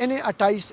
NA-28,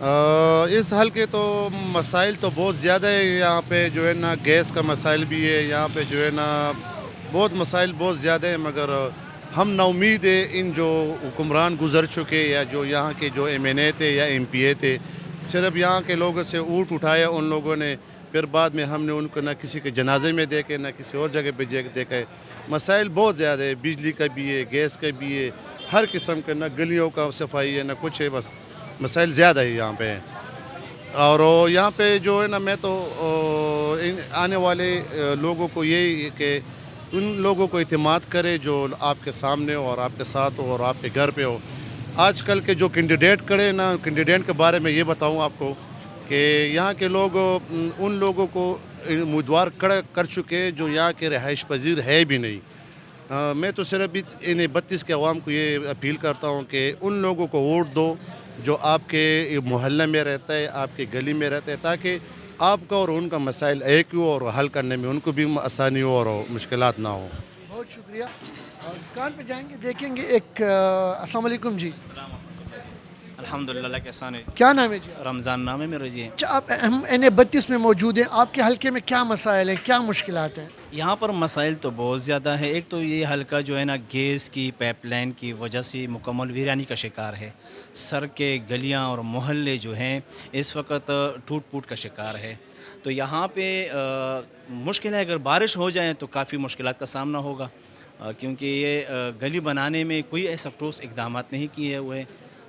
اس حل کے تو مسائل تو بہت زیادہ ہے. یہاں پہ جو ہے نا گیس کا مسائل بھی ہے, یہاں پہ جو ہے نا بہت مسائل بہت زیادہ ہیں, مگر ہم نا امید ہے ان جو حکمران گزر چکے یا جو یہاں کے جو ایم این اے تھے یا ایم پی اے تھے, صرف یہاں کے لوگوں سے اونٹ اٹھایا ان لوگوں نے, پھر بعد میں ہم نے ان کو نہ کسی کے جنازے میں دیکھے نہ کسی اور جگہ پہ دیکھا ہے. مسائل بہت زیادہ ہے, بجلی کا بھی ہے, گیس کا بھی ہے, ہر قسم کا, نہ گلیوں کا صفائی ہے نہ کچھ ہے, بس مسائل زیادہ ہے یہاں پہ. اور یہاں پہ جو ہے نا میں تو آنے والے لوگوں کو یہی کہ ان لوگوں کو اعتماد کرے جو آپ کے سامنے ہو اور آپ کے ساتھ ہو اور آپ کے گھر پہ ہو. آج کل کے جو کینڈیڈیٹ کھڑے نا, کینڈیڈیٹ کے بارے میں یہ بتاؤں آپ کو کہ یہاں کے لوگ ان لوگوں کو امیدوار کر چکے جو یہاں کے رہائش پذیر ہے بھی نہیں. میں تو صرف ان 32 کے عوام کو یہ اپیل کرتا ہوں کہ ان لوگوں کو ووٹ دو جو آپ کے محلے میں رہتا ہے, آپ کے گلی میں رہتا ہے, تاکہ آپ کا اور ان کا مسائل ایک ہو اور حل کرنے میں ان کو بھی آسانی ہو اور مشکلات نہ ہوں. بہت شکریہ. اور دکان پہ جائیں گے, دیکھیں گے ایک السلام علیکم جی, الحمدللہ کے احسان ہے. کیا نام ہے جی؟ رمضان نام ہے میرا جی. اچھا, آپ ہم این32 میں موجود ہیں, آپ کے حلقے میں کیا مسائل ہیں, کیا مشکلات ہیں؟ یہاں پر مسائل تو بہت زیادہ ہے. ایک تو یہ حلقہ جو ہے نا گیس کی پائپ لائن کی وجہ سے مکمل ویرانی کا شکار ہے. سڑکیں, گلیاں اور محلے جو ہیں اس وقت ٹوٹ پھوٹ کا شکار ہے. تو یہاں پہ مشکل ہے, اگر بارش ہو جائے تو کافی مشکلات کا سامنا ہوگا, کیونکہ یہ گلی بنانے میں کوئی ایسا ٹھوس اقدامات نہیں کیے ہوئے.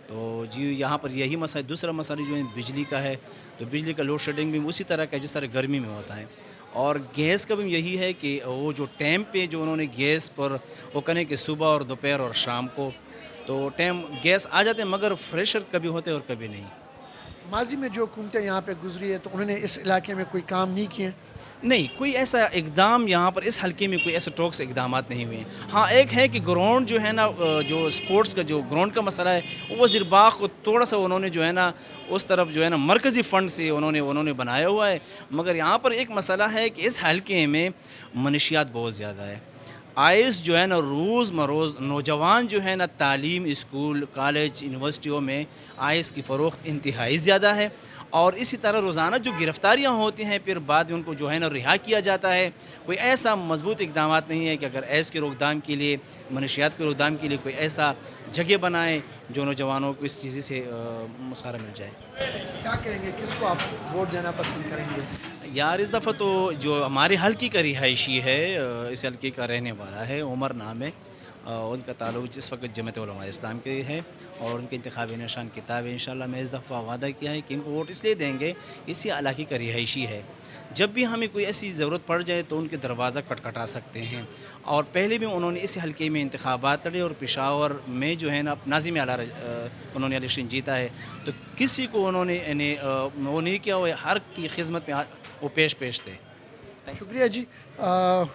تو جی یہاں پر یہی مسئلہ. دوسرا مسئلہ جو ہے بجلی کا ہے, تو بجلی کا لوڈ شیڈنگ بھی اسی طرح کا جس طرح گرمی میں ہوتا ہے. اور گیس کا بھی یہی ہے کہ وہ جو ٹائم پہ جو انہوں نے گیس پر وہ کریں کہ صبح اور دوپہر اور شام کو تو ٹائم گیس آ جاتے ہیں, مگر فریشر کبھی ہوتے اور کبھی نہیں. ماضی میں جو حکومتیں یہاں پہ گزری ہے تو انہوں نے اس علاقے میں کوئی کام نہیں کیے؟ نہیں, کوئی ایسا اقدام یہاں پر اس حلقے میں کوئی ایسے ٹوکس اقدامات نہیں ہوئے ہیں. ہاں ایک ہے کہ گراؤنڈ جو ہے نا, جو سپورٹس کا جو گراؤنڈ کا مسئلہ ہے وہ وزیر باغ کو تھوڑا سا انہوں نے جو ہے نا اس طرف جو ہے نا مرکزی فنڈ سے انہوں نے بنایا ہوا ہے. مگر یہاں پر ایک مسئلہ ہے کہ اس حلقے میں منشیات بہت زیادہ ہے. آئس جو ہے نا روز مروز نوجوان جو ہے نا تعلیم, اسکول, کالج, یونیورسٹیوں میں آئس کی فروخت انتہائی زیادہ ہے. اور اسی طرح روزانہ جو گرفتاریاں ہوتی ہیں پھر بعد میں ان کو جو ہے نا رہا کیا جاتا ہے. کوئی ایسا مضبوط اقدامات نہیں ہے کہ اگر ایس کی روک تھام کے لیے, منشیات کی روک تھام کے لیے کوئی ایسا جگہ بنائے جو نوجوانوں کو اس چیز سے مسخرہ مل جائے. کیا کہیں گے, کس کو آپ ووٹ دینا پسند کریں گے؟ یار اس دفعہ تو جو ہمارے حلقے کا رہائشی ہے, اس حلقے کا رہنے والا ہے, عمر نام ہے, ان کا تعلق اس وقت جمعیت علماء اسلام کے ہے اور ان کے انتخابی نشان کتاب ہے. انشاءاللہ میں اس دفعہ وعدہ کیا ہے کہ ان کو ووٹ اس لیے دیں گے, اسی علاقے کا رہائشی ہے. جب بھی ہمیں کوئی ایسی ضرورت پڑ جائے تو ان کے دروازہ کٹکھٹا سکتے ہیں. اور پہلے بھی انہوں نے اس حلقے میں انتخابات لڑے اور پشاور میں جو ہے نا ناظم اعلیٰ انہوں نے الیکشن جیتا ہے. تو کسی کو انہوں نے وہ نہیں کیا ہوا, ہر کی خدمت میں وہ پیش تھے. شکریہ جی.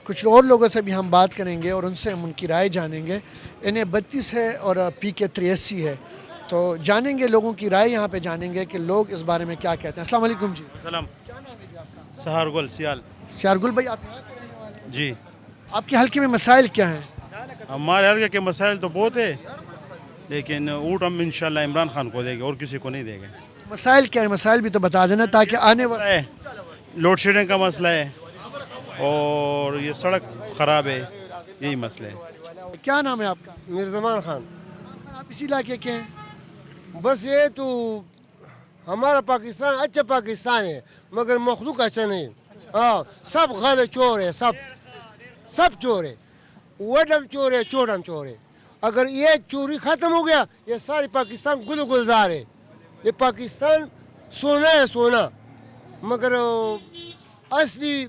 کچھ اور لوگوں سے بھی ہم بات کریں گے اور ان سے ہم ان کی رائے جانیں گے. انہیں 32 ہے اور پی کے 83 ہے, تو جانیں گے لوگوں کی رائے, یہاں پہ جانیں گے کہ لوگ اس بارے میں کیا کہتے ہیں. السلام علیکم جی. السلام. کیا نام ہے جی آپ کا؟ سہار گل سیال. سیار گل بھائی, آپ یہاں کے رہنے والے ہیں؟ جی. آپ کے حلقے میں مسائل کیا ہیں؟ ہمارے حلقے کے مسائل تو بہت ہے, لیکن ووٹ ہم انشاءاللہ عمران خان کو دیں گے اور کسی کو نہیں دیں گے. مسائل کیا ہیں, مسائل بھی تو بتا دینا تاکہ آنے والے. لوڈ شیڈنگ کا مسئلہ ہے اور یہ سڑک خراب ہے, یہی مسئلہ ہے. کیا نام ہے آپ کا؟ مرزمان خان. آپ اسی علاقے کے ہیں؟ بس یہ تو ہمارا پاکستان اچھا پاکستان ہے مگر مخلوق اچھا نہیں. ہاں, سب غل چور ہے, سب چور ہے, وڈم چور ہے, چھوٹم چور ہے. اگر یہ چوری ختم ہو گیا یہ ساری پاکستان گل گلزار ہے. یہ پاکستان سونا ہے, سونا, مگر اصلی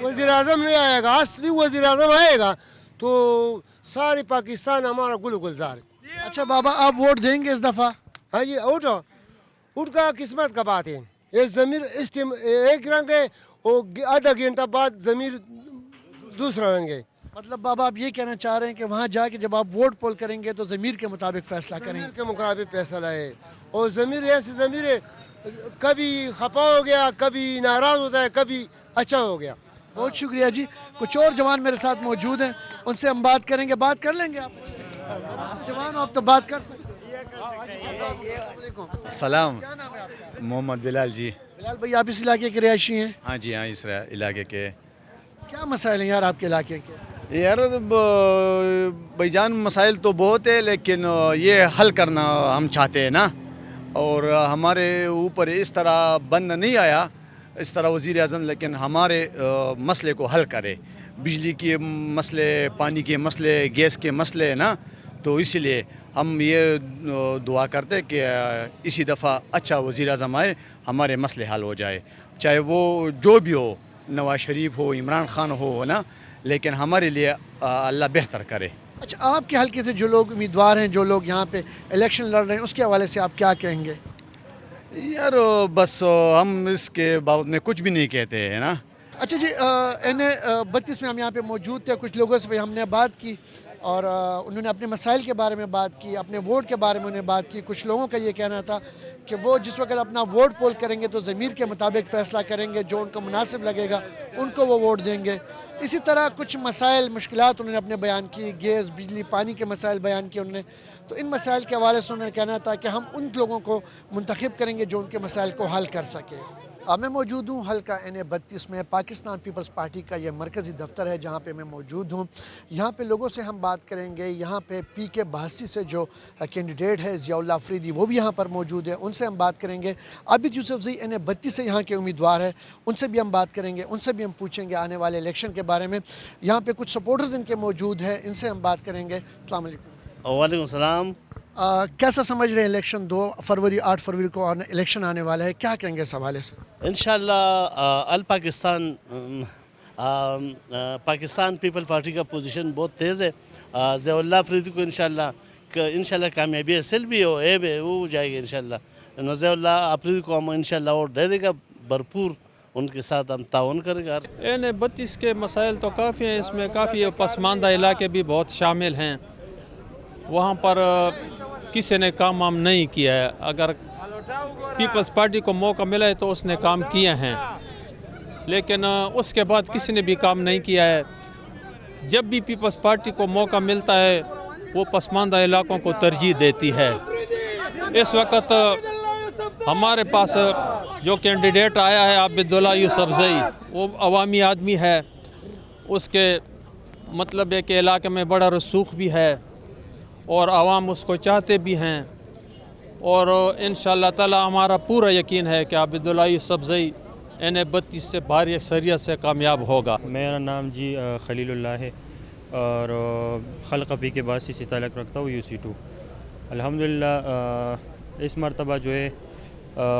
وزیر اعظم نہیں آئے گا. اصلی وزیر اعظم آئے گا تو ساری پاکستان ہمارا گل گلزار ہے. اچھا بابا, آپ ووٹ دیں گے اس دفعہ؟ ہاں جی, اٹھ کا قسمت کا بات ہے. یہ ضمیر اس ٹائم ایک رنگ ہے اور آدھا گھنٹہ بعد ضمیر دوسرا رنگ ہے. مطلب بابا آپ یہ کہنا چاہ رہے ہیں کہ وہاں جا کے جب آپ ووٹ پول کریں گے تو ضمیر کے مطابق فیصلہ کریں گے؟ ضمیر کے مطابق فیصلہ ہے. اور ضمیر ایسی ضمیر ہے, کبھی خفا ہو گیا, کبھی ناراض ہوتا ہے, کبھی اچھا ہو گیا. بہت شکریہ جی. کچھ اور جوان میرے ساتھ موجود ہیں, ان سے ہم بات کریں گے. بات کر لیں گے آپ؟ تو جوان ہو، اب تو بات کر سکتے ہیں۔ السلام علیکم، سلام، کیا نام ہے آپ کا؟ محمد بلال جی۔ بلال بھائی، آپ اس علاقے کے رہائشی ہیں؟ ہاں جی، ہاں، اس علاقے کے۔ کیا مسائل ہیں یار آپ کے علاقے کے؟ یار بھائی جان، مسائل تو بہت ہے، لیکن یہ حل کرنا ہم چاہتے ہیں نا، اور ہمارے اوپر اس طرح بند نہیں آیا اس طرح وزیر اعظم، لیکن ہمارے مسئلے کو حل کرے، بجلی کے مسئلے، پانی کے مسئلے، گیس کے مسئلے نا، تو اسی لیے ہم یہ دعا کرتے کہ اسی دفعہ اچھا وزیر اعظم آئے، ہمارے مسئلے حل ہو جائے، چاہے وہ جو بھی ہو، نواز شریف ہو، عمران خان ہو نا، لیکن ہمارے لیے اللہ بہتر کرے۔ اچھا، آپ کے حلقے سے جو لوگ امیدوار ہیں، جو لوگ یہاں پہ الیکشن لڑ رہے ہیں، اس کے حوالے سے آپ کیا کہیں گے؟ یار بس ہم اس کے بابت میں کچھ بھی نہیں کہتے ہیں نا۔ اچھا جی، NA-32 میں ہم یہاں پہ موجود تھے، کچھ لوگوں سے بھی ہم نے بات کی اور انہوں نے اپنے مسائل کے بارے میں بات کی، اپنے ووٹ کے بارے میں انہیں بات کی۔ کچھ لوگوں کا یہ کہنا تھا کہ وہ جس وقت اپنا ووٹ پول کریں گے تو ضمیر کے مطابق فیصلہ کریں گے، جو ان کو مناسب لگے گا ان کو وہ ووٹ دیں گے۔ اسی طرح کچھ مسائل، مشکلات انہوں نے اپنے بیان کی، گیس، بجلی، پانی کے مسائل بیان کیے انہوں نے۔ تو ان مسائل کے حوالے سے انہوں نے کہنا تھا کہ ہم ان لوگوں کو منتخب کریں گے جو ان کے مسائل کو حل کر سکے۔ میں موجود ہوں حلقہ NA-32 میں، پاکستان پیپلز پارٹی کا یہ مرکزی دفتر ہے جہاں پہ میں موجود ہوں۔ یہاں پہ لوگوں سے ہم بات کریں گے، یہاں پہ PK-82 سے جو کینڈیڈیٹ ہے ضیاء اللہ افریدی، وہ بھی یہاں پر موجود ہے، ان سے ہم بات کریں گے۔ عابد یوسفزئی NA-32 سے یہاں کے امیدوار ہیں، ان سے بھی ہم بات کریں گے، ان سے بھی ہم پوچھیں گے آنے والے الیکشن کے بارے میں۔ یہاں پہ کچھ سپورٹرز ان کے موجود ہیں، ان سے ہم بات کریں گے۔ السلام علیکم۔ وعلیکم السلام۔ کیسا سمجھ رہے ہیں الیکشن؟ 2 فروری 8 فروری کو الیکشن آنے والا ہے، کیا کہیں گے اس حوالے سے؟ انشاءاللہ الپاکستان پاکستان پیپل پارٹی کا پوزیشن بہت تیز ہے۔ ضیاء اللہ افریدی کو انشاءاللہ کامیابی حاصل بھی ہو وہ جائے گی انشاءاللہ۔ ضیاء اللہ افریدی کو ہم انشاءاللہ ووٹ دے دے گا، بھرپور ان کے ساتھ ہم تعاون کریں گا۔ NA-32 کے مسائل تو کافی ہیں، اس میں کافی پسماندہ علاقے بھی بہت شامل ہیں۔ وہاں پر کسی نے کام نہیں کیا ہے، اگر پیپلز پارٹی کو موقع ملا ہے تو اس نے کام کیے ہیں، لیکن اس کے بعد کسی نے بھی کام نہیں کیا ہے۔ جب بھی پیپلز پارٹی کو موقع ملتا ہے وہ پسماندہ علاقوں کو ترجیح دیتی ہے۔ اس وقت ہمارے پاس جو کینڈیڈیٹ آیا ہے عابداللہ یوسفزئی، وہ عوامی آدمی ہے، اس کے مطلب ہے کہ علاقے میں بڑا رسوخ بھی ہے اور عوام اس کو چاہتے بھی ہیں، اور انشاءاللہ تعالی ہمارا پورا یقین ہے کہ عابداللہ یوسفزئی NA-32 سے بھاری اکثریت سے کامیاب ہوگا۔ میرا نام جی خلیل اللہ ہے اور حلقہ PK-82 سے تعلق رکھتا ہوں UC2۔ الحمدللہ اس مرتبہ جو ہے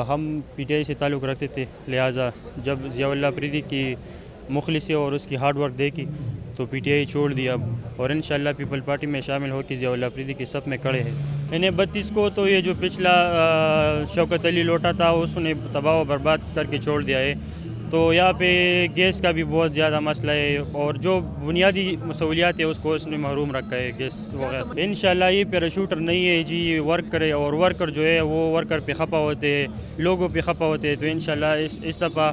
ہم PTI سے تعلق رکھتے تھے، لہٰذا جب ضیاء اللہ افریدی کی مخلصی اور اس کی ہارڈ ورک دیکھی تو PTI چھوڑ دیا اور انشاءاللہ پیپل پارٹی میں شامل ہو کے ضیاء اللہ افریدی کے صف میں کھڑے ہیں۔ NA-32 کو تو یہ جو پچھلا شوکت علی لوٹا تھا اس نے تباہ و برباد کر کے چھوڑ دیا ہے، تو یہاں پہ گیس کا بھی بہت زیادہ مسئلہ ہے اور جو بنیادی سہولیات ہے اس کو اس نے محروم رکھا ہے، گیس وغیرہ۔ انشاءاللہ یہ پیراشوٹر نہیں ہے جی، یہ ورک کرے، اور ورکر جو ہے وہ ورکر پہ خفا ہوتے ہیں، لوگوں پہ خفا ہوتے ہیں، تو انشاءاللہ اس دفعہ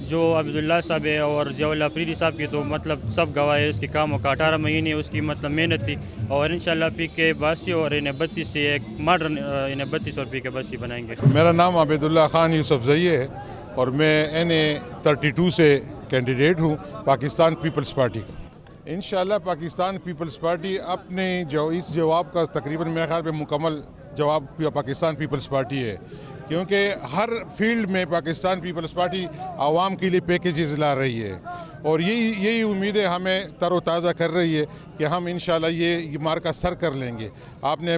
جو عبداللہ صاحب ہے اور ضیاء اللہ افریدی صاحب کی تو مطلب سب گواہ ہے اس کے کاموں کا، 18 مہینے اس کی مطلب محنت تھی، اور انشاءاللہ PK-82 اور NA-32 سے ایک ماڈرن NA-32 اور PK-82 بنائیں گے۔ میرا نام عابداللہ خان یوسفزئی ہے اور میں NA-32 سے کینڈیڈیٹ ہوں پاکستان پیپلز پارٹی کا۔ انشاءاللہ پاکستان پیپلز پارٹی اپنے اس جواب کا تقریباً میرے خیال میں مکمل جواب پاکستان پیپلز پارٹی ہے، کیونکہ ہر فیلڈ میں پاکستان پیپلز پارٹی عوام کے لیے پیکیجز لا رہی ہے، اور یہی امیدیں ہمیں تر و تازہ کر رہی ہے کہ ہم انشاءاللہ یہ مارکہ سر کر لیں گے۔ آپ نے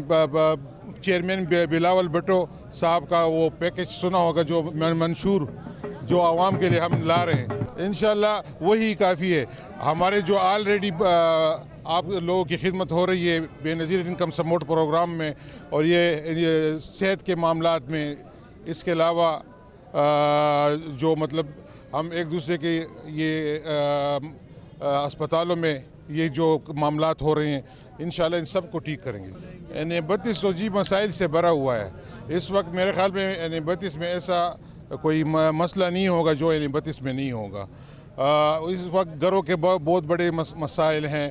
چیئرمین بلاول بھٹو صاحب کا وہ پیکیج سنا ہوگا جو منشور جو عوام کے لیے ہم لا رہے ہیں، انشاءاللہ وہی کافی ہے۔ ہمارے جو آلریڈی آپ لوگوں کی خدمت ہو رہی ہے بے نظیر انکم سپورٹ پروگرام میں اور یہ صحت کے معاملات میں، اس کے علاوہ جو مطلب ہم ایک دوسرے کے یہ اسپتالوں میں یہ جو معاملات ہو رہے ہیں انشاءاللہ ان سب کو ٹھیک کریں گے۔ NA-32 تو جی مسائل سے بھرا ہوا ہے اس وقت، میرے خیال میں NA-32 میں ایسا کوئی مسئلہ نہیں ہوگا جو NA-32 میں نہیں ہوگا۔ اس وقت گھروں کے بہت بڑے مسائل ہیں،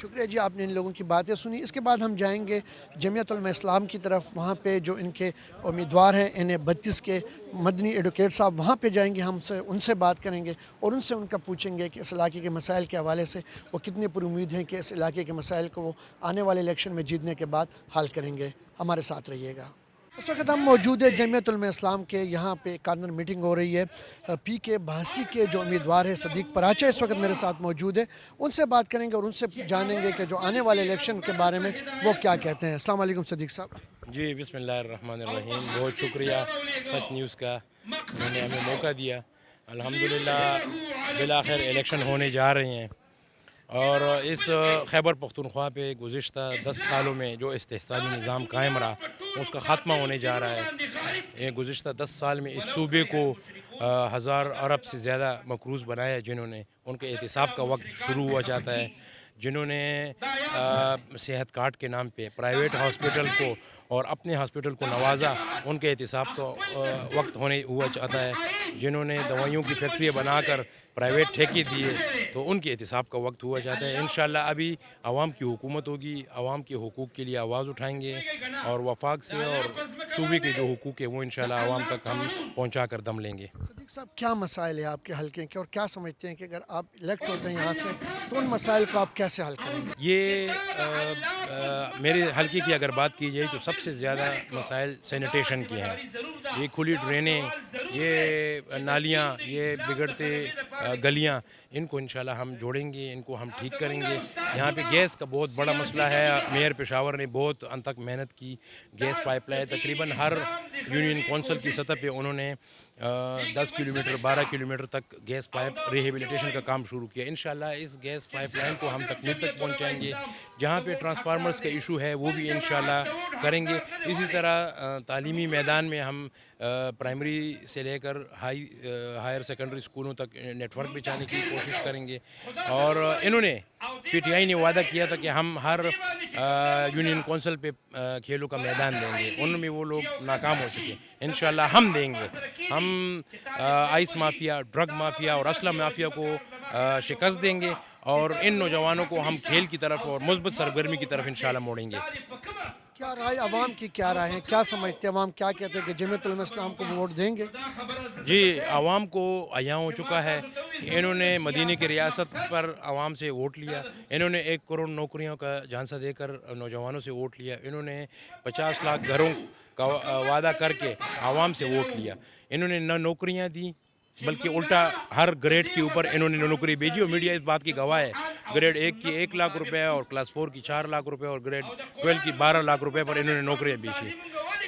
شکریہ جی، آپ نے ان لوگوں کی باتیں سنی. اس کے بعد ہم جائیں گے جمعیت علماء اسلام کی طرف. وہاں پہ جو ان کے امیدوار ہیں NA-32 کے مدنی ایڈوکیٹ صاحب، وہاں پہ جائیں گے. ہم ان سے بات کریں گے اور ان سے ان کا پوچھیں گے کہ اس علاقے کے مسائل کے حوالے سے وہ کتنے پر امید ہیں کہ اس علاقے کے مسائل کو وہ آنے والے الیکشن میں جیتنے کے بعد حل کریں گے. ہمارے ساتھ رہیے گا. اس وقت ہم موجود ہیں جمعیت علماء اسلام کے. یہاں پہ کارنر میٹنگ ہو رہی ہے. PK بھاسی کے جو امیدوار ہے صدیق پراچا اس وقت میرے ساتھ موجود ہے. ان سے بات کریں گے اور ان سے جانیں گے کہ جو آنے والے الیکشن کے بارے میں وہ کیا کہتے ہیں. السلام علیکم صدیق صاحب. جی بسم اللہ الرحمن الرحیم. بہت شکریہ سچ نیوز کا، انہوں نے ہمیں موقع دیا. الحمدللہ بالآخر الیکشن ہونے جا رہے ہیں اور اس خیبر پختونخوا پہ گزشتہ 10 سالوں میں جو استحصالی نظام قائم رہا اس کا خاتمہ ہونے جا رہا ہے. گزشتہ 10 سال میں اس صوبے کو 1000 ارب سے زیادہ مقروض بنایا جنہوں نے. ان کے احتساب کا وقت شروع ہوا جاتا ہے. جنہوں نے صحت کارڈ کے نام پہ پرائیویٹ ہاسپٹل کو اور اپنے ہاسپٹل کو نوازا، ان کے احتساب کا وقت ہوا چاہتا ہے. جنہوں نے دوائیوں کی فیکٹریاں بنا کر پرائیویٹ ٹھیکے دیے تو ان کے احتساب کا وقت ہوا جاتا ہے. انشاءاللہ ابھی عوام کی حکومت ہوگی، عوام کے حقوق کے لیے آواز اٹھائیں گے اور وفاق سے اور صوبے کے جو حقوق ہیں وہ انشاءاللہ عوام تک ہم پہنچا کر دم لیں گے. صدیق صاحب، کیا مسائل ہیں آپ کے حلقے کے اور کیا سمجھتے ہیں کہ اگر آپ الیکٹ ہوتے ہیں یہاں سے تو ان مسائل کو آپ کیسے حل کریں گے؟ یہ میرے حلقے کی اگر بات کی جائے تو سب سے زیادہ مسائل سینیٹیشن کے ہیں. یہ کھلی ڈرینیں، یہ نالیاں، یہ بگڑتے گلیاں، ان کو انشاءاللہ ہم جوڑیں گے، ان کو ہم ٹھیک کریں گے. یہاں پہ گیس کا بہت بڑا مسئلہ ہے. میئر پشاور نے بہت انتھک محنت کی. گیس پائپ لائن تقریباً ہر یونین کونسل کی سطح پہ انہوں نے 10 کلومیٹر 12 کلومیٹر تک گیس پائپ ریہیبلیٹیشن کا کام شروع کیا. انشاءاللہ اس گیس پائپ لائن کو ہم تکمیل تک پہنچائیں گے. جہاں پہ ٹرانسفارمرز کا ایشو ہے وہ بھی انشاءاللہ کریں گے. اسی طرح تعلیمی میدان میں ہم پرائمری سے لے کر ہائر سیکنڈری اسکولوں تک نیٹ ورک بچانے کی کوشش کریں گے. اور انہوں نے PTI نے وعدہ کیا تھا کہ ہم ہر یونین کونسل پہ کھیلوں کا میدان دیں گے. ان میں وہ لوگ ناکام ہو چکے. انشاءاللہ ہم دیں گے. ہم آئس مافیا، ڈرگ مافیا اور اسلحہ مافیا کو شکست دیں گے اور ان نوجوانوں کو ہم کھیل کی طرف اور مثبت سرگرمی کی طرف انشاءاللہ موڑیں گے. کیا رائے عوام کی، کیا رائے ہیں، کیا سمجھتے ہیں عوام، کیا کہتے ہیں کہ جمعیت علماء اسلام کو ووٹ دیں گے؟ جی عوام کو عیاں ہو چکا ہے کہ انہوں نے مدینہ کی ریاست پر عوام سے ووٹ لیا. انہوں نے 1 کروڑ نوکریوں کا جھانسا دے کر نوجوانوں سے ووٹ لیا. انہوں نے 50 لاکھ گھروں کا وعدہ کر کے عوام سے ووٹ لیا. انہوں نے نہ نوکریاں دیں بلکہ الٹا ہر گریڈ کے اوپر انہوں نے نوکری بھیجی. اور میڈیا اس بات کی گواہ ہے. گریڈ 1 کی 1 لاکھ روپے اور کلاس 4 کی 4 لاکھ روپے اور گریڈ 12 کی 12 لاکھ روپے پر انہوں نے نوکریاں بھیجی.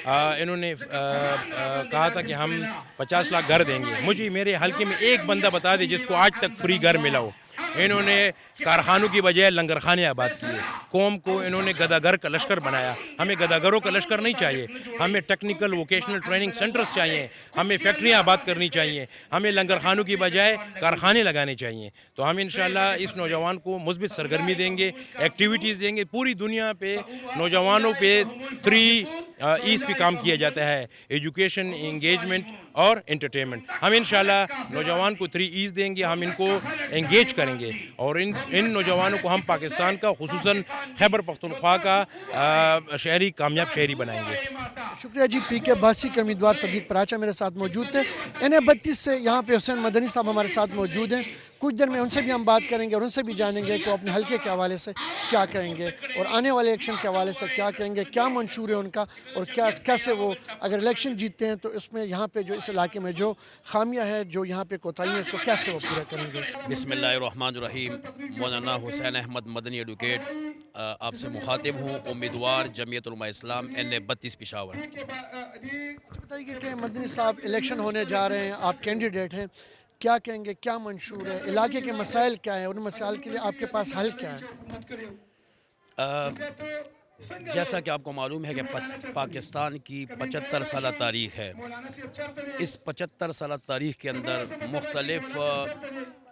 انہوں نے کہا تھا کہ ہم 50 لاکھ گھر دیں گے. مجھے میرے حلقے میں ایک بندہ بتا دے جس کو آج تک فری گھر ملا ہو. انہوں نے کارخانوں کی بجائے لنگر خانے آباد کیے. قوم کو انہوں نے گداگر کا لشکر بنایا. ہمیں گداگروں کا لشکر نہیں چاہیے. ہمیں ٹیکنیکل ووکیشنل ٹریننگ سینٹرز چاہیے. ہمیں فیکٹریاں آباد کرنی چاہیے. ہمیں لنگر خانوں کی بجائے کارخانے لگانے چاہیے. تو ہم انشاءاللہ اس نوجوان کو مثبت سرگرمی دیں گے، ایکٹیویٹیز دیں گے. پوری دنیا پہ نوجوانوں پہ 3 ایز پہ کام کیا جاتا ہے: ایجوکیشن، انگیجمنٹ اور انٹرٹینمنٹ. ہم انشاءاللہ نوجوان کو 3 ایز دیں گے. ہم ان کو انگیج کریں گے اور ان نوجوانوں کو ہم پاکستان کا، خصوصاً خیبر پختونخوا کا کامیاب شہری بنائیں گے. شکریہ جی. PK بھاسی کے امیدوار صدیق پراچا میرے ساتھ موجود تھے. NA-32 سے یہاں پہ حسین مدنی صاحب ہمارے ساتھ موجود ہیں. کچھ دیر میں ان سے بھی ہم بات کریں گے اور ان سے بھی جانیں گے کہ وہ اپنے حلقے کے حوالے سے کیا کہیں گے اور آنے والے الیکشن کے حوالے سے کیا کہیں گے، کیا منشور ہے ان کا اور کیسے وہ اگر الیکشن جیتتے ہیں تو اس میں یہاں پہ جو اس علاقے میں جو خامیاں ہے، جو یہاں پہ کوتاہیاں ہیں، اس کو کیسے وہ پورا کریں گے. بسم اللہ الرحمن الرحیم. مولانا حسین احمد مدنی ایڈوکیٹ آپ سے مخاطب ہوں، امیدوار جمعیت علماء اسلام NA-32 پشاور. بتائیے کہ مدنی صاحب الیکشن ہونے جا رہے ہیں، آپ کینڈیڈیٹ ہیں، کیا کہیں گے، کیا منشور ہے، علاقے کے مسائل کیا ہیں، ان مسائل کے لیے آپ کے پاس حل کیا ہے؟ جیسا کہ آپ کو معلوم ہے کہ پاکستان کی 75 سالہ تاریخ ہے. اس 75 سالہ تاریخ کے اندر مختلف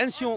NCO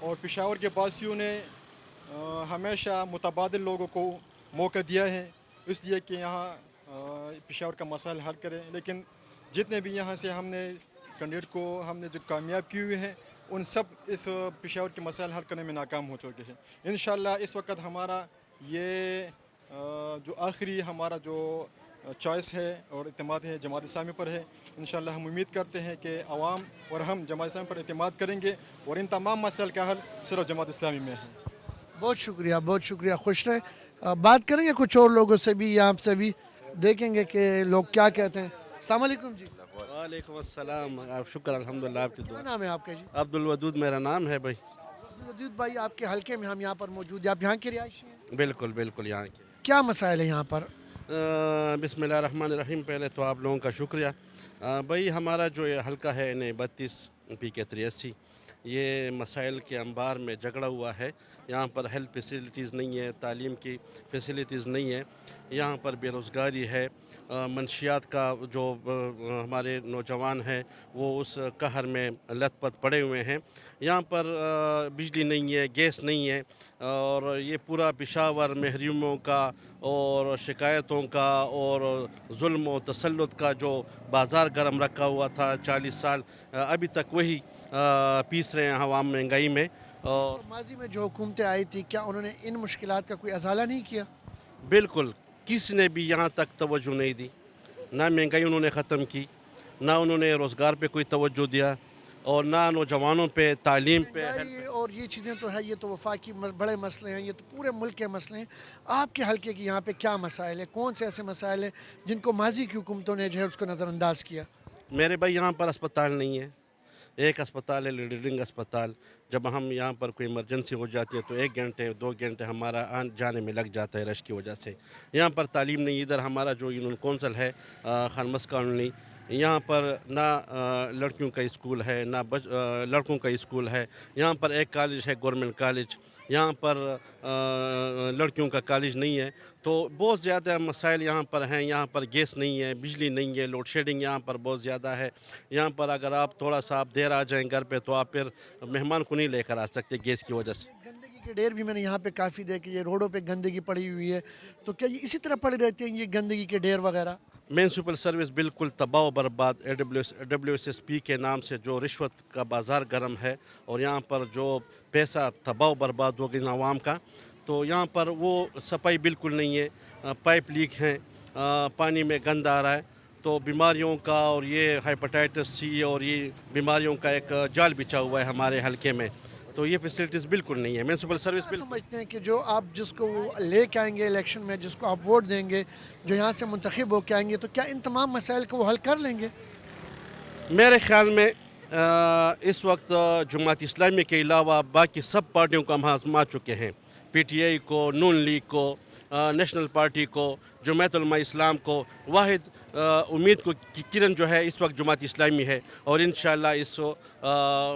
اور پشاور کے باسیوں نے ہمیشہ متبادل لوگوں کو موقع دیا ہے اس لیے کہ یہاں پشاور کا مسائل حل کریں، لیکن جتنے بھی یہاں سے ہم نے کینڈیڈیٹ کو ہم نے جو کامیاب کیے ہوئے ہیں ان سب اس پشاور کے مسائل حل کرنے میں ناکام ہو چکے ہیں۔ انشاءاللہ اس وقت ہمارا یہ جو آخری ہمارا جو چوائس ہے اور اعتماد ہے جماعت اسلامی پر ہے۔ انشاءاللہ ہم امید کرتے ہیں کہ عوام اور ہم جماعت اسلامی پر اعتماد کریں گے اور ان تمام مسائل کا حل صرف جماعت اسلامی میں ہے۔ بہت شکریہ، خوش رہیں۔ بات کریں گے کچھ اور لوگوں سے بھی، یہاں سے بھی دیکھیں گے کہ لوگ کیا کہتے ہیں۔ السلام علیکم جی۔ وعلیکم السلام، شکر الحمدللہ آپ کی دعا۔ کیا نام ہے آپ کا جی؟ عبدالودود میرا نام ہے بھائی۔ عبدالودود بھائی، آپ کے حلقے میں ہم یہاں پر موجود ہیں، آپ یہاں کے رہائشی ہیں؟ بالکل بالکل یہاں کے۔ کیا مسائل ہیں یہاں پر؟ بسم اللہ الرحمن الرحیم، پہلے تو آپ لوگوں کا شکریہ۔ بھائی ہمارا جو یہ حلقہ ہے N32 PK 83، یہ مسائل کے انبار میں جھگڑا ہوا ہے۔ یہاں پر ہیلتھ فیسلٹیز نہیں ہے، تعلیم کی فیسلٹیز نہیں ہے، یہاں پر بے روزگاری ہے، منشیات کا جو ہمارے نوجوان ہیں وہ اس قہر میں لت پت پڑے ہوئے ہیں۔ یہاں پر بجلی نہیں ہے، گیس نہیں ہے، اور یہ پورا پشاور محروموں کا اور شکایتوں کا اور ظلم و تسلط کا جو بازار گرم رکھا ہوا تھا 40 سال، ابھی تک وہی پیس رہے ہیں عوام مہنگائی میں۔ اور ماضی میں جو حکومتیں آئی تھی، کیا انہوں نے ان مشکلات کا کوئی ازالہ نہیں کیا؟ بالکل، کسی نے بھی یہاں تک توجہ نہیں دی، نہ مہنگائی انہوں نے ختم کی، نہ انہوں نے روزگار پہ کوئی توجہ دیا، اور نہ نوجوانوں پہ، تعلیم پہ۔ اور یہ چیزیں تو ہے، یہ تو وفاقی بڑے مسئلے ہیں، یہ تو پورے ملک کے مسئلے ہیں۔ آپ کے حلقے کی یہاں پہ کیا مسائل ہیں؟ کون سے ایسے مسائل ہیں جن کو ماضی کی حکومتوں نے جو ہے اس کو نظر انداز کیا؟ میرے بھائی یہاں پر اسپتال نہیں ہے، ایک اسپتال ہے لیڈرنگ اسپتال۔ جب ہم یہاں پر کوئی ایمرجنسی ہو جاتی ہے تو 1 گھنٹے 2 گھنٹے ہمارا جانے میں لگ جاتا ہے رش کی وجہ سے۔ یہاں پر تعلیم نہیں، ادھر ہمارا جو یونین کونسل ہے خانمس کالونی، یہاں پر نہ لڑکیوں کا اسکول ہے نہ لڑکوں کا اسکول ہے۔ یہاں پر ایک کالج ہے گورنمنٹ کالج، یہاں پر لڑکیوں کا کالج نہیں ہے۔ تو بہت زیادہ مسائل یہاں پر ہیں۔ یہاں پر گیس نہیں ہے، بجلی نہیں ہے، لوڈ شیڈنگ یہاں پر بہت زیادہ ہے۔ یہاں پر اگر آپ تھوڑا سا آپ دیر آ جائیں گھر پہ تو آپ پھر مہمان کو نہیں لے کر آ سکتے گیس کی وجہ سے۔ گندگی کے ڈھیر بھی میں نے یہاں پہ کافی دیکھے، یہ روڈوں پہ گندگی پڑی ہوئی ہے، تو کیا یہ اسی طرح پڑی رہتی ہیں یہ گندگی کے ڈھیر وغیرہ؟ میونسپل سروس بالکل تباہ و برباد، WSSP کے نام سے جو رشوت کا بازار گرم ہے، اور یہاں پر جو پیسہ تباہ و برباد ہو گیا عوام کا، تو یہاں پر وہ صفائی بالکل نہیں ہے، پائپ لیک ہیں، پانی میں گند آ رہا ہے، تو بیماریوں کا اور یہ ہیپاٹائٹس C اور یہ بیماریوں کا ایک جال بچھا ہوا ہے ہمارے حلقے میں، تو یہ فیسلٹیز بالکل نہیں ہے۔ میونسپل سروس کیا سمجھتے ہیں کہ جو آپ جس کو لے کے آئیں گے الیکشن میں، جس کو آپ ووٹ دیں گے، جو یہاں سے منتخب ہو کے آئیں گے، تو کیا ان تمام مسائل کو وہ حل کر لیں گے؟ میرے خیال میں اس وقت جماعت اسلامی کے علاوہ باقی سب پارٹیوں کو ہم آزما چکے ہیں، PTI کو، نون لیگ کو، نیشنل پارٹی کو، جماعت علماء اسلام کو۔ واحد امید کو کرن جو ہے اس وقت جماعت اسلامی ہے، اور انشاءاللہ اس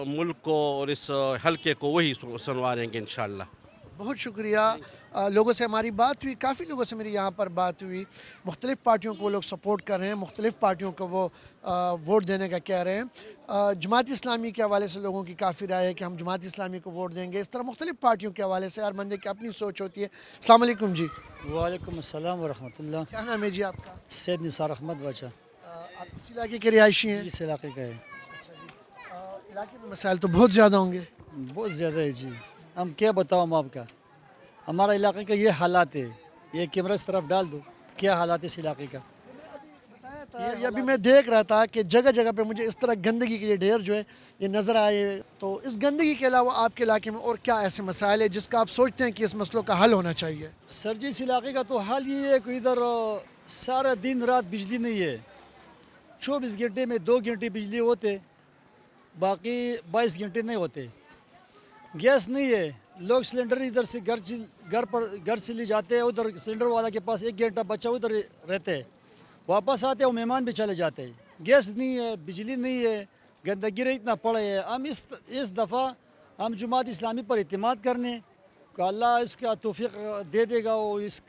ملک کو اور اس حلقے کو وہی سنواریں گے انشاءاللہ۔ بہت شکریہ۔ لوگوں سے ہماری بات ہوئی، کافی لوگوں سے میری یہاں پر بات ہوئی، مختلف پارٹیوں کو وہ لوگ سپورٹ کر رہے ہیں، مختلف پارٹیوں کو وہ ووٹ دینے کا کہہ رہے ہیں۔ جماعت اسلامی کے حوالے سے لوگوں کی کافی رائے ہے کہ ہم جماعت اسلامی کو ووٹ دیں گے۔ اس طرح مختلف پارٹیوں کے حوالے سے ہر بندے کی اپنی سوچ ہوتی ہے۔ السلام علیکم جی۔ وعلیکم السلام ورحمۃ اللہ۔ کیا نام ہے جی آپ کا؟ سید نثار احمد باچا۔ آپ اس علاقے کے رہائشی ہیں؟ اس علاقے کا ہے۔ علاقے میں مسائل تو بہت زیادہ ہوں گے؟ بہت زیادہ ہے جی، ہم کیا بتاؤں آپ کا، ہمارا علاقے کا یہ حالات ہے، یہ کیمرہ اس طرف ڈال دو، کیا حالات ہے اس علاقے کا۔ یہ ابھی میں دیکھ رہا تھا کہ جگہ جگہ پہ مجھے اس طرح گندگی کے ڈھیر جو ہے یہ نظر آئے، تو اس گندگی کے علاوہ آپ کے علاقے میں اور کیا ایسے مسائل ہیں جس کا آپ سوچتے ہیں کہ اس مسئلوں کا حل ہونا چاہیے؟ سر جی، اس علاقے کا تو حال یہ ہے کہ ادھر سارا دن رات بجلی نہیں ہے، 24 گھنٹے میں 2 گھنٹے بجلی ہوتے، باقی 22 گھنٹے نہیں ہوتے۔ گیس نہیں ہے، لوگ سلنڈر ادھر سے گھر سے لے جاتے ہیں، ادھر سلنڈر والا کے پاس 1 گھنٹہ بچہ ادھر رہتے ہیں، واپس آتے ہیں وہ مہمان بھی چلے جاتے ہیں۔ گیس نہیں ہے، بجلی نہیں ہے، گندگی اتنا پڑے ہے۔ ہم اس دفعہ ہم جماعت اسلامی پر اعتماد کرنے کہ اللہ اس کا توفیق دے دے گا، اور اس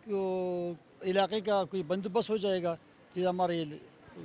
علاقے کا کوئی بندوبست ہو جائے گا کہ ہمارے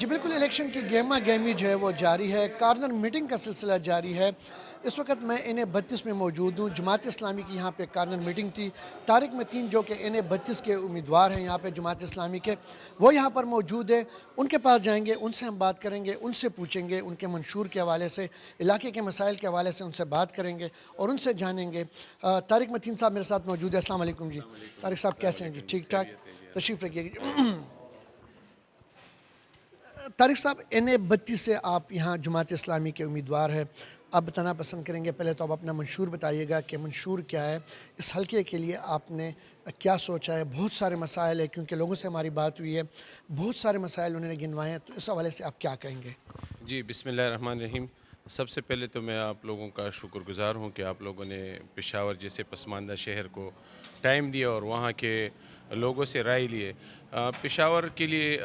جی بالکل، الیکشن کی گہما گہمی جو ہے وہ جاری ہے، کارنر میٹنگ کا سلسلہ جاری ہے۔ اس وقت میں NA-32 میں موجود ہوں۔ جماعت اسلامی کی یہاں پہ کارنر میٹنگ تھی۔ طارق متین جو کہ NA-32 کے امیدوار ہیں یہاں پہ جماعت اسلامی کے، وہ یہاں پر موجود ہے۔ ان کے پاس جائیں گے، ان سے ہم بات کریں گے، ان سے پوچھیں گے، ان کے منشور کے حوالے سے، علاقے کے مسائل کے حوالے سے ان سے بات کریں گے اور ان سے جانیں گے۔ طارق متین صاحب میرے ساتھ موجود ہے۔ السلام علیکم جی۔ طارق صاحب کیسے ہیں جی؟ ٹھیک ٹھاک، تشریف رکھیے گا۔ طارق صاحب، NA-32 سے آپ یہاں جماعت اسلامی کے امیدوار ہیں، آپ بتانا پسند کریں گے، پہلے تو آپ اپنا منشور بتائیے گا کہ منشور کیا ہے، اس حلقے کے لیے آپ نے کیا سوچا ہے؟ بہت سارے مسائل ہیں، کیونکہ لوگوں سے ہماری بات ہوئی ہے، بہت سارے مسائل انہوں نے گنوائے ہیں، تو اس حوالے سے آپ کیا کہیں گے؟ جی بسم اللہ الرحمن الرحیم۔ سب سے پہلے تو میں آپ لوگوں کا شکر گزار ہوں کہ آپ لوگوں نے پشاور جیسے پسماندہ شہر کو ٹائم دیا اور وہاں کے لوگوں سے رائے لیے۔ پشاور کے لیے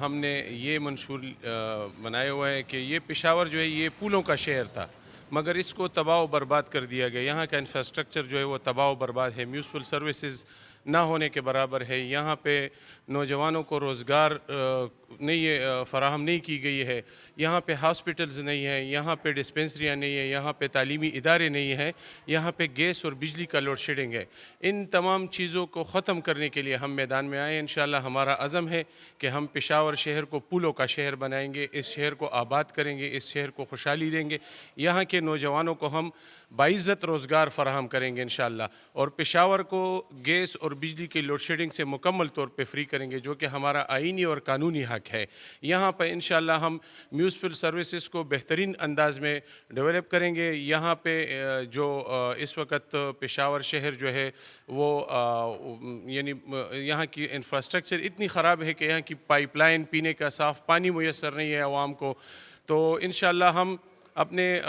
ہم نے یہ منشور بنایا ہوا ہے کہ یہ پشاور جو ہے یہ پولوں کا شہر تھا، مگر اس کو تباہ و برباد کر دیا گیا۔ یہاں کا انفراسٹرکچر جو ہے وہ تباہ و برباد ہے، میونسپل سروسز نہ ہونے کے برابر ہے۔ یہاں پہ نوجوانوں کو روزگار نہیں فراہم نہیں کی گئی ہے، یہاں پہ ہاسپٹلز نہیں ہیں، یہاں پہ ڈسپنسریاں نہیں ہیں، یہاں پہ تعلیمی ادارے نہیں ہیں، یہاں پہ گیس اور بجلی کا لوڈ شیڈنگ ہے۔ ان تمام چیزوں کو ختم کرنے کے لیے ہم میدان میں آئے ہیں۔ انشاءاللہ ہمارا عزم ہے کہ ہم پشاور شہر کو پولوں کا شہر بنائیں گے، اس شہر کو آباد کریں گے، اس شہر کو خوشحالی دیں گے، یہاں کے نوجوانوں کو ہم باعزت روزگار فراہم کریں گے انشاءاللہ، اور پشاور کو گیس اور بجلی کی لوڈ شیڈنگ سے مکمل طور پہ فری کریں گے، جو کہ ہمارا آئینی اور قانونی حق ہے۔ یہاں پہ انشاءاللہ ہم میونسپل سروسز کو بہترین انداز میں ڈیولپ کریں گے۔ یہاں پہ جو اس وقت پشاور شہر جو ہے وہ یعنی یہاں کی انفراسٹرکچر اتنی خراب ہے کہ یہاں کی پائپ لائن، پینے کا صاف پانی میسر نہیں ہے عوام کو۔ تو انشاءاللہ ہم اپنے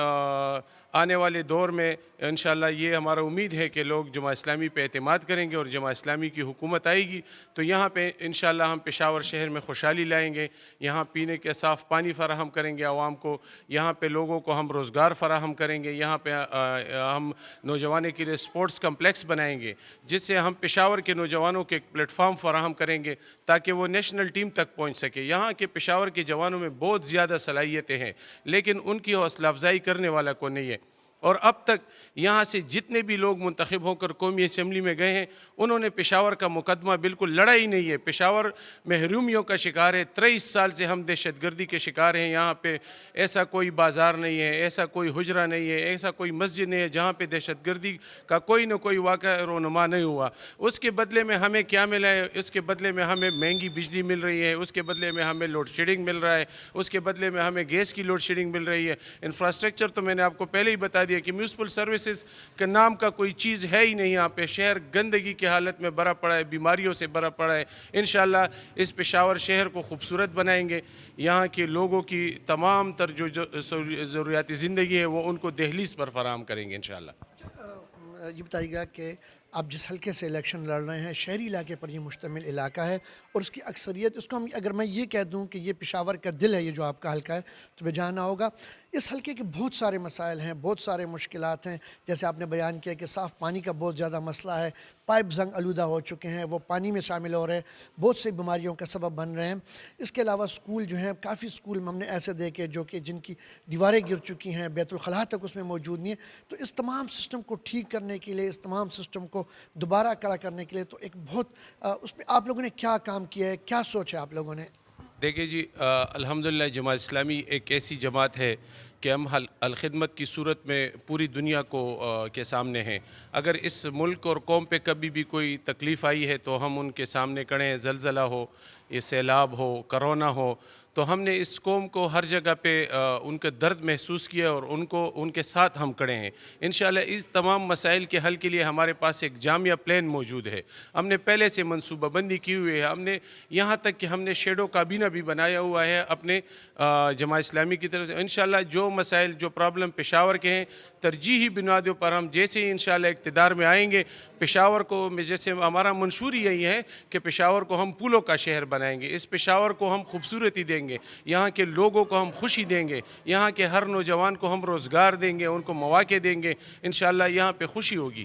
آنے والے دور میں انشاءاللہ یہ ہمارا امید ہے کہ لوگ جماعت اسلامی پہ اعتماد کریں گے اور جماعت اسلامی کی حکومت آئے گی تو یہاں پہ انشاءاللہ ہم پشاور شہر میں خوشحالی لائیں گے، یہاں پینے کے صاف پانی فراہم کریں گے عوام کو، یہاں پہ لوگوں کو ہم روزگار فراہم کریں گے، یہاں پہ ہم نوجوانوں کے لیے سپورٹس کمپلیکس بنائیں گے، جس سے ہم پشاور کے نوجوانوں کے ایک پلیٹ فارم فراہم کریں گے تاکہ وہ نیشنل ٹیم تک پہنچ سکے۔ یہاں کے پشاور کے جوانوں میں بہت زیادہ صلاحیتیں ہیں، لیکن ان کی حوصلہ افزائی کرنے والا کوئی نہیں ہے، اور اب تک یہاں سے جتنے بھی لوگ منتخب ہو کر قومی اسمبلی میں گئے ہیں انہوں نے پشاور کا مقدمہ بالکل لڑا ہی نہیں ہے۔ پشاور محرومیوں کا شکار ہے، 23 سال سے ہم دہشت گردی کے شکار ہیں۔ یہاں پہ ایسا کوئی بازار نہیں ہے، ایسا کوئی حجرہ نہیں ہے، ایسا کوئی مسجد نہیں ہے جہاں پہ دہشت گردی کا کوئی نہ کوئی واقعہ رونما نہیں ہوا۔ اس کے بدلے میں ہمیں کیا ملا ہے؟ اس کے بدلے میں ہمیں مہنگی بجلی مل رہی ہے، اس کے بدلے میں ہمیں لوڈ شیڈنگ مل رہا ہے، اس کے بدلے میں ہمیں گیس کی لوڈ شیڈنگ مل رہی ہے۔ انفراسٹرکچر تو میں نے آپ کو پہلے ہی بتا دیا کہ میونسپل سروسز کے نام کا کوئی چیز ہے ہی نہیں یہاں پہ۔ شہر گندگی کی حالت میں بھرا پڑا ہے، بیماریوں سے بھرا پڑا ہے۔ انشاءاللہ اس پشاور شہر کو خوبصورت بنائیں گے، یہاں کے لوگوں کی تمام تر جو ضروریات زندگی ہے وہ ان کو دہلیز پر فراہم کریں گے انشاءاللہ۔ یہ بتائیے گا کہ آپ جس حلقے سے الیکشن لڑ رہے ہیں شہری علاقے پر یہ مشتمل علاقہ ہے اور اس کی اکثریت، اس کو ہم اگر میں یہ کہہ دوں کہ یہ پشاور کا دل ہے، یہ جو آپ کا حلقہ ہے، تو میں جاننا ہوگا اس حلقے کے بہت سارے مسائل ہیں، بہت سارے مشکلات ہیں، جیسے آپ نے بیان کیا کہ صاف پانی کا بہت زیادہ مسئلہ ہے، پائپ زنگ آلودہ ہو چکے ہیں، وہ پانی میں شامل ہو رہے ہیں، بہت سی بیماریوں کا سبب بن رہے ہیں۔ اس کے علاوہ سکول جو ہیں، کافی سکول ہم نے ایسے دیکھے جو کہ جن کی دیواریں گر چکی ہیں، بیت الخلاء تک اس میں موجود نہیں ہے۔ تو اس تمام سسٹم کو ٹھیک کرنے کے لیے، اس تمام سسٹم کو دوبارہ کھڑا کرنے کے لیے تو ایک بہت اس پہ آپ لوگوں نے کیا کام کیا ہے، کیا سوچا آپ لوگوں نے؟ دیکھیں جی، الحمدللہ جماعت اسلامی ایک ایسی جماعت ہے کہ ہم الخدمت کی صورت میں پوری دنیا کو کے سامنے ہیں۔ اگر اس ملک اور قوم پہ کبھی بھی کوئی تکلیف آئی ہے تو ہم ان کے سامنے کھڑے ہیں، زلزلہ ہو، یہ سیلاب ہو، کرونا ہو، تو ہم نے اس قوم کو ہر جگہ پہ ان کا درد محسوس کیا اور ان کے ساتھ ہم کھڑے ہیں۔ انشاءاللہ اس تمام مسائل کے حل کے لیے ہمارے پاس ایک جامع پلان موجود ہے، ہم نے پہلے سے منصوبہ بندی کی ہوئی ہے، ہم نے یہاں تک کہ ہم نے شیڈو کابینہ بھی بنایا ہوا ہے اپنے جماعت اسلامی کی طرف سے۔ انشاءاللہ جو مسائل، جو پرابلم پشاور کے ہیں، ترجیحی بنیادوں پر ہم جیسے ہی انشاءاللہ اقتدار میں آئیں گے، پشاور کو جیسے ہمارا منشور یہی ہے کہ پشاور کو ہم پولوں کا شہر بنائیں گے، اس پشاور کو ہم خوبصورتی دیں گے، یہاں کے لوگوں کو ہم خوشی دیں گے، یہاں کے ہر نوجوان کو ہم روزگار دیں گے، ان کو مواقع دیں گے، انشاءاللہ یہاں پہ خوشی ہوگی۔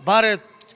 12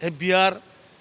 FBR,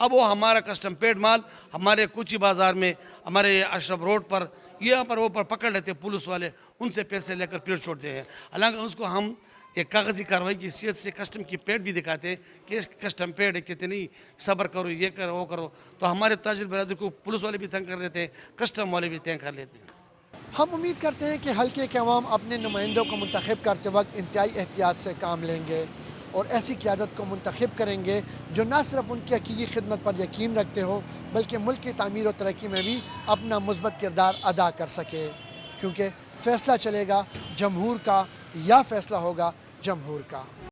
اب وہ ہمارا کسٹم پیڈ مال ہمارے کوچی بازار میں، ہمارے اشرف روڈ پر یہاں پر وہ پر پکڑ لیتے ہیں پولیس والے، ان سے پیسے لے کر پھر چھوڑتے ہیں. حالانکہ اس کو ہم ایک کاغذی کارروائی کی حیثیت سے کسٹم کی پیڈ بھی دکھاتے ہیں کہ کسٹم پیڈ ہے، کتنی صبر کرو، یہ کرو وہ کرو. تو ہمارے تاجر برادری کو پولیس والے بھی تنگ کر لیتے ہیں، کسٹم والے بھی تنگ کر لیتے ہیں. ہم امید کرتے ہیں کہ حلقے کے عوام اپنے نمائندوں کو منتخب کرتے وقت انتہائی احتیاط سے کام لیں گے اور ایسی قیادت کو منتخب کریں گے جو نہ صرف ان کی حقیقی خدمت پر یقین رکھتے ہو بلکہ ملک کی تعمیر و ترقی میں بھی اپنا مثبت کردار ادا کر سکے، کیونکہ فیصلہ چلے گا جمہور کا یا فیصلہ ہوگا جمہور کا.